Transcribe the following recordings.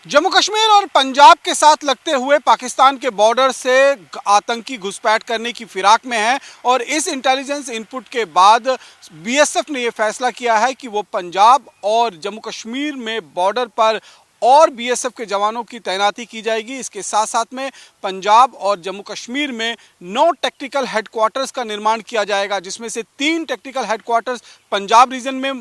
जम्मू कश्मीर और पंजाब के साथ लगते हुए पाकिस्तान के बॉर्डर से आतंकी घुसपैठ करने की फिराक में है और इस इंटेलिजेंस इनपुट के बाद बीएसएफ ने यह फैसला किया है कि वो पंजाब और जम्मू कश्मीर में बॉर्डर पर और बीएसएफ के जवानों की तैनाती की जाएगी। इसके साथ साथ में पंजाब और जम्मू कश्मीर में 9 टेक्टिकल हेडक्वार्टर्स का निर्माण किया जाएगा, जिसमें से 3 टेक्टिकल हेडक्वार्टर्स पंजाब रीजन में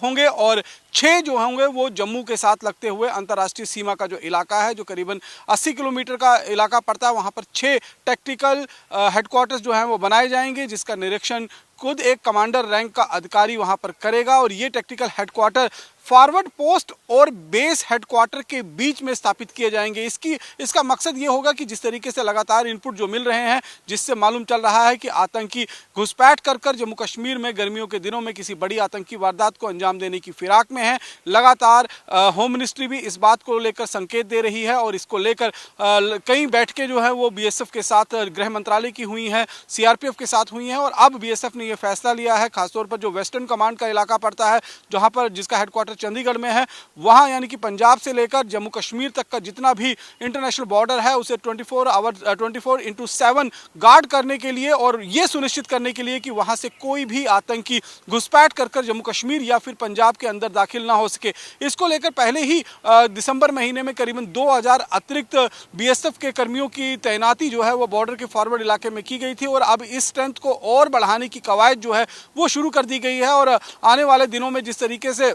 होंगे और 6 जो होंगे वो जम्मू के साथ लगते हुए अंतर्राष्ट्रीय सीमा का जो इलाका है, जो करीबन 80 किलोमीटर का इलाका पड़ता है, वहाँ पर 6 टेक्टिकल हेडक्वार्टर्स जो हैं वो बनाए जाएंगे, जिसका निरीक्षण खुद एक कमांडर रैंक का अधिकारी वहां पर करेगा। और ये टेक्टिकल हेडक्वार्टर फॉरवर्ड पोस्ट और बेस हेडक्वार्टर के बीच में स्थापित किए जाएंगे। इसका मकसद ये होगा कि जिस तरीके से लगातार इनपुट जो मिल रहे हैं, जिससे मालूम चल रहा है कि आतंकी घुसपैठ कर जम्मू कश्मीर में गर्मियों के दिनों में किसी बड़ी आतंकी वारदात को अंजाम देने की फिराक में है। लगातार होम मिनिस्ट्री भी इस बात को लेकर संकेत दे रही है और इसको लेकर कई बैठकें जो है वो बीएसएफ के साथ, गृह मंत्रालय की हुई हैं, सीआरपीएफ के साथ हुई हैं और अब बीएसएफ ने यह फैसला लिया है, खासतौर पर जो वेस्टर्न कमांड का इलाका पड़ता है, जहां पर जिसका हेडक्वार्टर चंडीगढ़ में है, वहां यानी कि पंजाब से लेकर जम्मू कश्मीर तक का जितना भी इंटरनेशनल बॉर्डर है उसे 24/7 गार्ड करने के लिए और यह सुनिश्चित करने के लिए कि वहां से कोई भी आतंकी घुसपैठ कर जम्मू कश्मीर या फिर पंजाब के अंदर दाखिल ना हो सके। इसको लेकर पहले ही दिसंबर महीने में करीबन 2000 अतिरिक्त बीएसएफ के कर्मियों की तैनाती जो है वो बॉर्डर के फॉरवर्ड इलाके में की गई थी और अब इस स्ट्रेंथ को और बढ़ाने की कवायद जो है वो शुरू कर दी गई है। और आने वाले दिनों में जिस तरीके से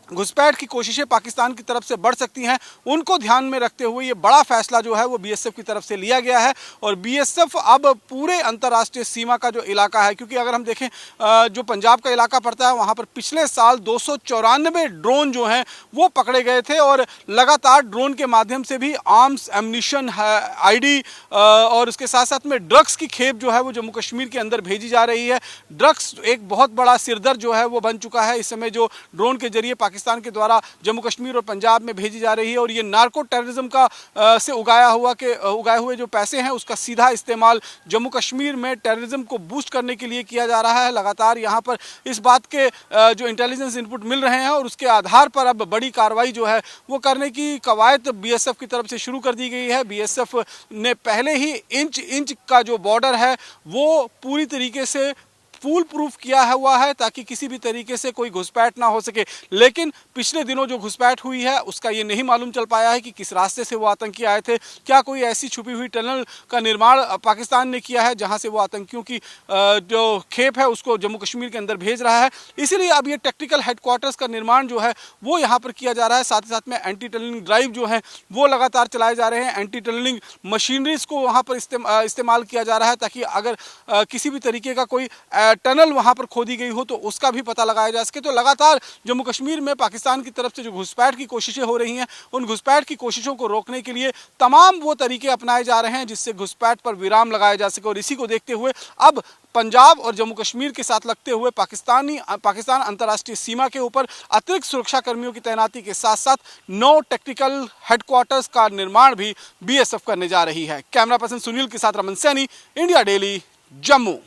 घुसपैठ की कोशिशें पाकिस्तान की तरफ से बढ़ सकती हैं, उनको ध्यान में रखते हुए ये बड़ा फैसला जो है वो बीएसएफ की तरफ से लिया गया है। और बीएसएफ अब पूरे अंतर्राष्ट्रीय सीमा का जो इलाका है, क्योंकि अगर हम देखें जो पंजाब का इलाका पड़ता है वहाँ पर पिछले साल 294 ड्रोन जो हैं वो पकड़े गए थे और लगातार ड्रोन के माध्यम से भी आर्म्स, एम्युनिशन, आईडी और उसके साथ साथ में ड्रग्स की खेप जो है वो जम्मू कश्मीर के अंदर भेजी जा रही है। ड्रग्स एक बहुत बड़ा सिरदर्द जो है वो बन चुका है इस समय, जो ड्रोन के जरिए पाकिस्तान के द्वारा जम्मू कश्मीर और पंजाब में भेजी जा रही है। और ये नार्को टेररिज्म का से उगाए हुए जो पैसे हैं उसका सीधा इस्तेमाल जम्मू कश्मीर में टेररिज्म को बूस्ट करने के लिए किया जा रहा है। लगातार यहाँ पर इस बात के जो इंटेलिजेंस इनपुट मिल रहे हैं और उसके आधार पर अब बड़ी कार्रवाई जो है वो करने की कवायद बीएसएफ की तरफ से शुरू कर दी गई है। बीएसएफ ने पहले ही इंच का जो बॉर्डर है वो पूरी तरीके से फूल प्रूफ किया हुआ है ताकि किसी भी तरीके से कोई घुसपैठ ना हो सके। लेकिन पिछले दिनों जो घुसपैठ हुई है उसका ये नहीं मालूम चल पाया है कि किस रास्ते से वो आतंकी आए थे। क्या कोई ऐसी छुपी हुई टनल का निर्माण पाकिस्तान ने किया है जहां से वो आतंकियों की जो खेप है उसको जम्मू कश्मीर के अंदर भेज रहा है। इसीलिए अब ये टेक्टिकल हेडक्वार्टर्स का निर्माण जो है वो यहाँ पर किया जा रहा है। साथ ही साथ में एंटी टनलिंग ड्राइव जो है वो लगातार चलाए जा रहे हैं। एंटी टनलिंग मशीनरीज को वहाँ पर इस्तेमाल किया जा रहा है ताकि अगर किसी भी तरीके का कोई टनल वहां पर खोदी गई हो तो उसका भी पता लगाया जा सके। तो लगातार जम्मू कश्मीर में पाकिस्तान की तरफ से जो घुसपैठ की कोशिशें हो रही हैं, उन घुसपैठ की कोशिशों को रोकने के लिए तमाम वो तरीके अपनाए जा रहे हैं जिससे घुसपैठ पर विराम लगाया जा सके। और इसी को देखते हुए अब पंजाब और जम्मू कश्मीर के साथ लगते हुए पाकिस्तान अंतर्राष्ट्रीय सीमा के ऊपर अतिरिक्त सुरक्षा कर्मियों की तैनाती के साथ साथ 9 टेक्टिकल हेडक्वार्टर्स का निर्माण भी बीएसएफ करने जा रही है। कैमरा पर्सन सुनील के साथ रमन सैनी, इंडिया डेली, जम्मू।